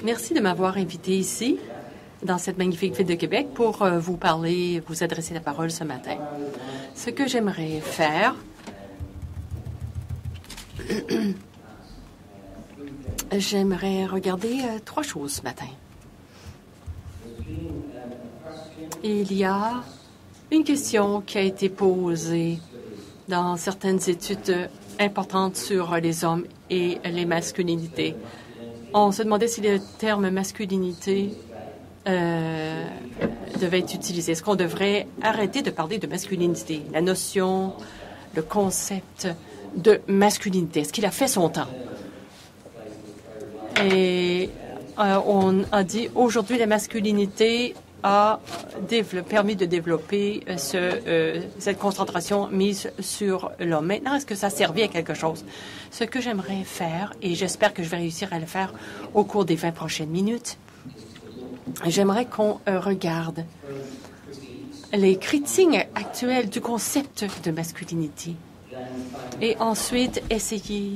Merci de m'avoir invité ici, dans cette magnifique ville de Québec, pour vous parler, vous adresser la parole ce matin. Ce que j'aimerais faire, j'aimerais regarder trois choses ce matin. Il y a une question qui a été posée dans certaines études importantes sur les hommes et les masculinités. On se demandait si le terme masculinité devait être utilisé. Est-ce qu'on devrait arrêter de parler de masculinité? La notion, le concept de masculinité, est-ce qu'il a fait son temps? Et on a dit aujourd'hui la masculinité a permis de développer cette concentration mise sur l'homme. Maintenant, est-ce que ça servait à quelque chose? Ce que j'aimerais faire, et j'espère que je vais réussir à le faire au cours des 20 prochaines minutes, j'aimerais qu'on regarde les critiques actuelles du concept de masculinité et ensuite essayer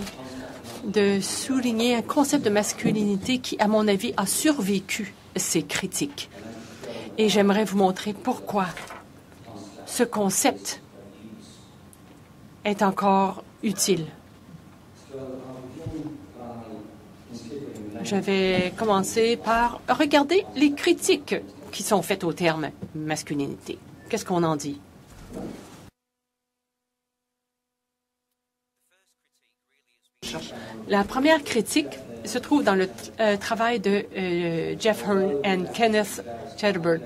de souligner un concept de masculinité qui, à mon avis, a survécu ces critiques. Et j'aimerais vous montrer pourquoi ce concept est encore utile. Je vais commencer par regarder les critiques qui sont faites au terme masculinité. Qu'est-ce qu'on en dit? La première critique se trouve dans le travail de Jeff Hearn et Kenneth Chatterberg.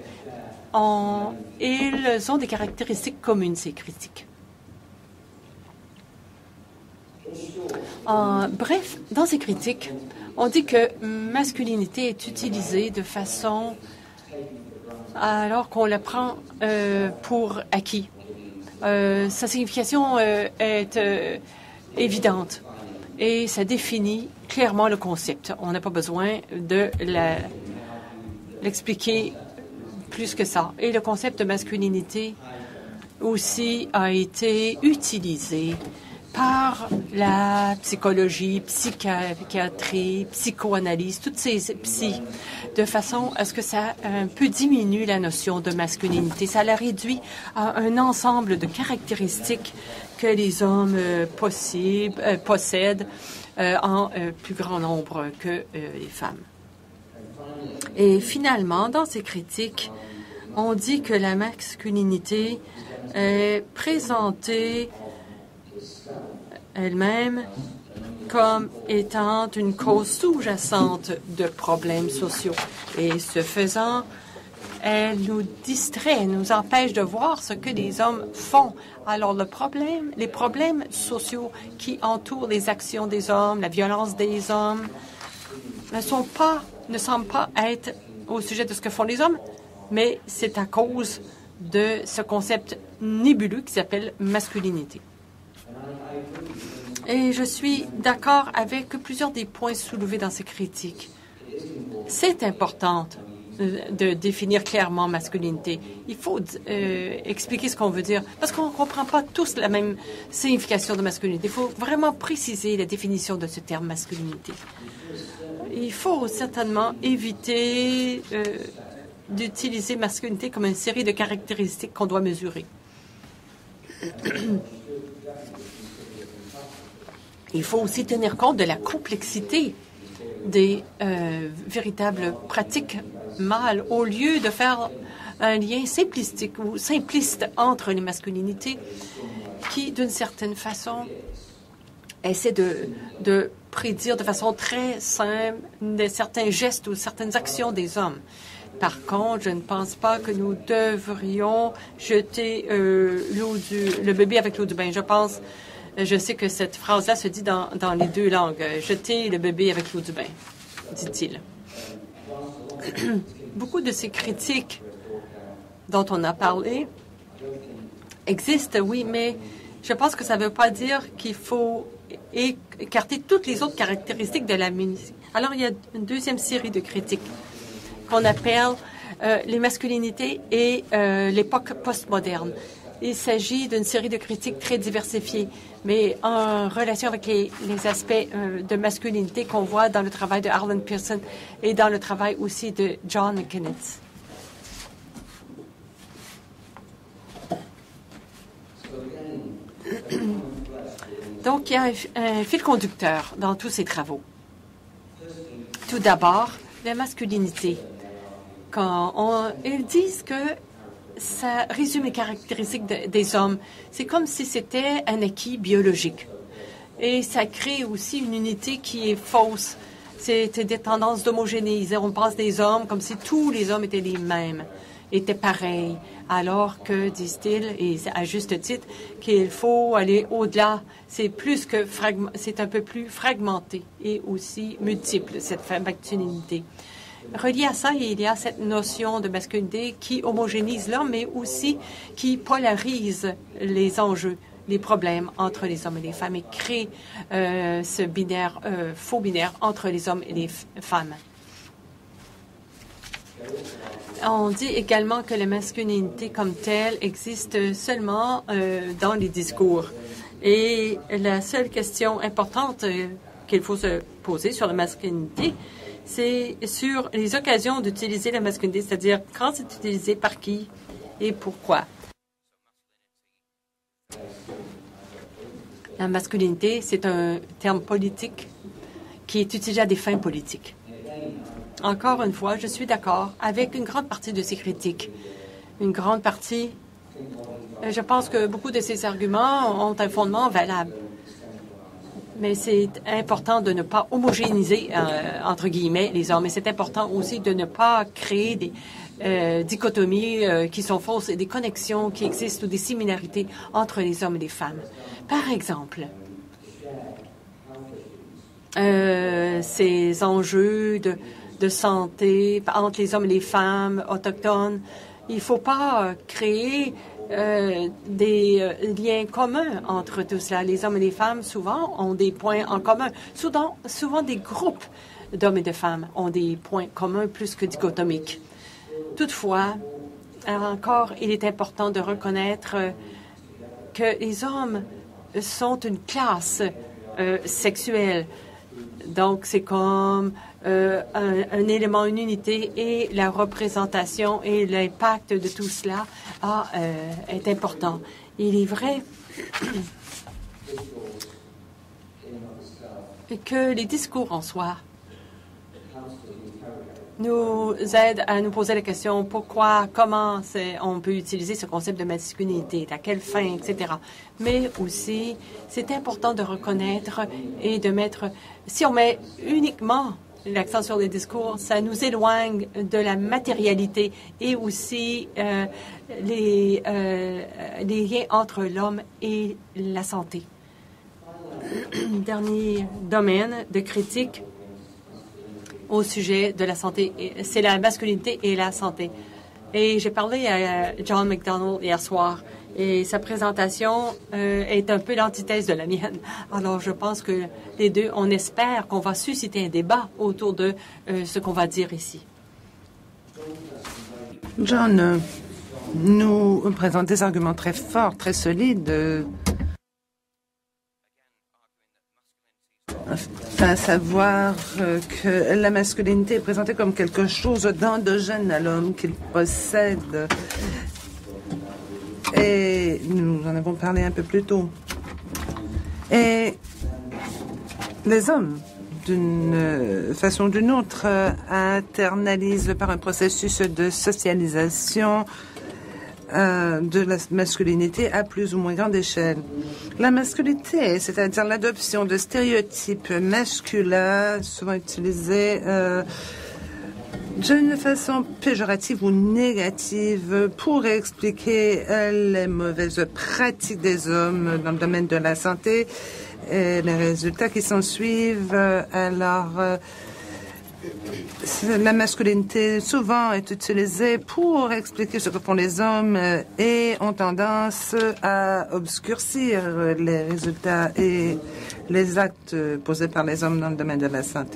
Ils ont des caractéristiques communes, ces critiques. Bref, dans ces critiques, on dit que masculinité est utilisée de façon alors qu'on la prend pour acquis. Sa signification est évidente et ça définit clairement le concept. On n'a pas besoin de l'expliquer plus que ça. Et le concept de masculinité aussi a été utilisé par la psychologie, psychiatrie, psychoanalyse, toutes ces psys, de façon à ce que ça un peu diminue la notion de masculinité. Ça la réduit à un ensemble de caractéristiques que les hommes possèdent en plus grand nombre que les femmes. Et finalement, dans ces critiques, on dit que la masculinité est présentée elle-même comme étant une cause sous-jacente de problèmes sociaux. Et ce faisant, elle nous distrait, elle nous empêche de voir ce que les hommes font. Alors les problèmes sociaux qui entourent les actions des hommes, la violence des hommes, ne semblent pas être au sujet de ce que font les hommes, mais c'est à cause de ce concept nébuleux qui s'appelle masculinité. Et je suis d'accord avec plusieurs des points soulevés dans ces critiques. C'est important de définir clairement masculinité. Il faut expliquer ce qu'on veut dire, parce qu'on ne comprend pas tous la même signification de masculinité. Il faut vraiment préciser la définition de ce terme masculinité. Il faut certainement éviter d'utiliser masculinité comme une série de caractéristiques qu'on doit mesurer. Il faut aussi tenir compte de la complexité des véritables pratiques mâles au lieu de faire un lien simplistique ou simpliste entre les masculinités qui, d'une certaine façon, essaient de prédire de façon très simple certains gestes ou certaines actions des hommes. Par contre, je ne pense pas que nous devrions jeter le bébé avec l'eau du bain. Je sais que cette phrase-là se dit dans les deux langues. Jeter le bébé avec l'eau du bain, dit-il. Beaucoup de ces critiques dont on a parlé existent, oui, mais je pense que ça ne veut pas dire qu'il faut écarter toutes les autres caractéristiques de la musique. Alors, il y a une deuxième série de critiques qu'on appelle les masculinités et l'époque postmoderne. Il s'agit d'une série de critiques très diversifiées, mais en relation avec les aspects de masculinité qu'on voit dans le travail de Harlan Pearson et dans le travail aussi de John McInnes. Donc, il y a un fil conducteur dans tous ces travaux. Tout d'abord, la masculinité. Ils disent que ça résume les caractéristiques des hommes. C'est comme si c'était un acquis biologique. Et ça crée aussi une unité qui est fausse. C'est des tendances d'homogénéiser. On pense des hommes comme si tous les hommes étaient les mêmes, étaient pareils. Alors que, disent-ils, et à juste titre, qu'il faut aller au-delà. C'est un peu plus fragmenté et aussi multiple, cette masculinité. Relié à ça, il y a cette notion de masculinité qui homogénise l'homme, mais aussi qui polarise les enjeux, les problèmes entre les hommes et les femmes et crée ce binaire, faux binaire entre les hommes et les femmes. On dit également que la masculinité comme telle existe seulement dans les discours. Et la seule question importante qu'il faut se poser sur la masculinité, c'est sur les occasions d'utiliser la masculinité, c'est-à-dire quand c'est utilisé par qui et pourquoi. La masculinité, c'est un terme politique qui est utilisé à des fins politiques. Encore une fois, je suis d'accord avec une grande partie de ces critiques. Une grande partie, je pense que beaucoup de ces arguments ont un fondement valable. Mais c'est important de ne pas homogénéiser, entre guillemets, les hommes. Et c'est important aussi de ne pas créer des dichotomies qui sont fausses et des connexions qui existent ou des similarités entre les hommes et les femmes. Par exemple, ces enjeux de santé entre les hommes et les femmes autochtones, il ne faut pas créer des liens communs entre tout cela. Les hommes et les femmes, souvent, ont des points en commun. Souvent des groupes d'hommes et de femmes ont des points communs plus que dichotomiques. Toutefois, encore, il est important de reconnaître que les hommes sont une classe sexuelle. Donc, c'est comme un élément, une unité, et la représentation et l'impact de tout cela est important. Il est vrai que les discours en soi nous aident à nous poser la question pourquoi, comment on peut utiliser ce concept de masculinité, à quelle fin, etc. Mais aussi, c'est important de reconnaître et de mettre, si on met uniquement l'accent sur les discours, ça nous éloigne de la matérialité et aussi les liens entre l'homme et la santé. Dernier domaine de critique au sujet de la santé, c'est la masculinité et la santé. Et j'ai parlé à John McDonald hier soir et sa présentation est un peu l'antithèse de la mienne. Alors, je pense que les deux, on espère qu'on va susciter un débat autour de ce qu'on va dire ici. John nous présente des arguments très forts, très solides, à savoir que la masculinité est présentée comme quelque chose d'endogène à l'homme qu'il possède. Et nous en avons parlé un peu plus tôt. Et les hommes, d'une façon ou d'une autre, internalisent par un processus de socialisation de la masculinité à plus ou moins grande échelle. La masculinité, c'est-à-dire l'adoption de stéréotypes masculins, souvent utilisés d'une façon péjorative ou négative pour expliquer les mauvaises pratiques des hommes dans le domaine de la santé et les résultats qui s'en suivent. Alors, la masculinité souvent est utilisée pour expliquer ce que font les hommes et ont tendance à obscurcir les résultats et les actes posés par les hommes dans le domaine de la santé.